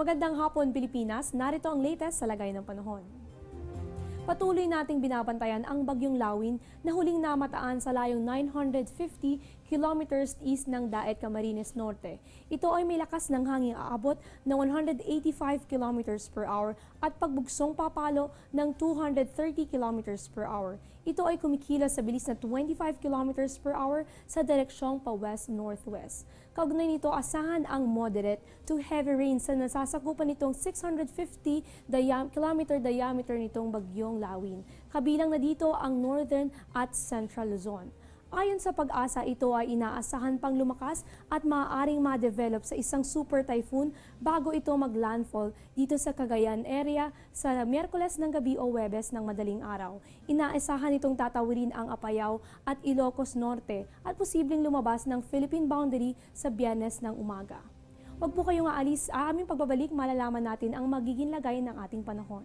Magandang hapon, Pilipinas. Narito ang latest sa lagay ng panahon. Patuloy nating binabantayan ang Bagyong Lawin na huling namataan sa layong 950 kilometers east ng Daet, Camarines Norte. Ito ay may lakas ng hangin aabot ng 185 kilometers per hour at pagbugsong papalo ng 230 kilometers per hour. Ito ay kumikilos sa bilis na 25 kilometers per hour sa direksyong pa-west-northwest. Kaugnay nito, asahan ang moderate to heavy rains na nasasakupan nitong 650 kilometer diameter nitong Bagyong Lawin. Kabilang na dito ang northern at central Luzon. Ayon sa Pag-asa, ito ay inaasahan pang lumakas at maaaring ma-develop sa isang super typhoon bago ito mag-landfall dito sa Cagayan area sa Miyerkules ng gabi o Huwebes ng madaling araw. Inaasahan itong tatawirin ang Apayao at Ilocos Norte at posibleng lumabas ng Philippine boundary sa Biyernes ng umaga. Huwag po kayong aalis, aming pagbabalik malalaman natin ang magiging lagay ng ating panahon.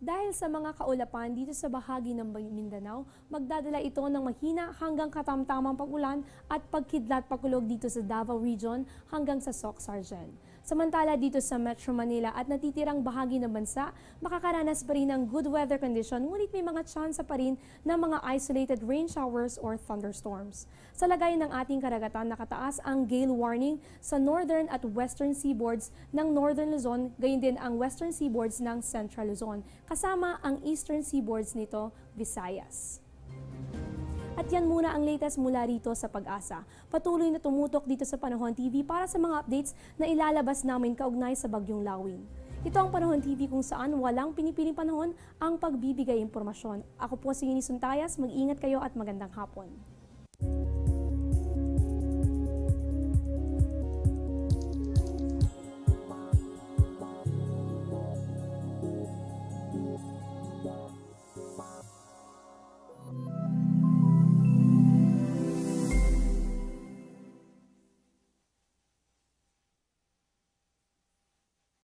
Dahil sa mga kaulapan dito sa bahagi ng Mindanao, magdadala ito ng mahina hanggang katamtamang pag-ulan at pagkidlat-pakulog dito sa Davao Region hanggang sa Soc-Sargen. Samantala dito sa Metro Manila at natitirang bahagi ng bansa, makakaranas pa rin ng good weather condition ngunit may mga tsansa pa rin ng mga isolated rain showers or thunderstorms. Sa lagay ng ating karagatan, nakataas ang gale warning sa northern at western seaboards ng Northern Luzon, gayon din ang western seaboards ng Central Luzon, kasama ang eastern seaboards nito, Visayas. At yan muna ang latest mula rito sa Pag-asa. Patuloy na tumutok dito sa Panahon TV para sa mga updates na ilalabas namin kaugnay sa Bagyong Lawin. Ito ang Panahon TV kung saan walang pinipiling panahon ang pagbibigay impormasyon. Ako po si Eunice Suntayas, mag-ingat kayo at magandang hapon.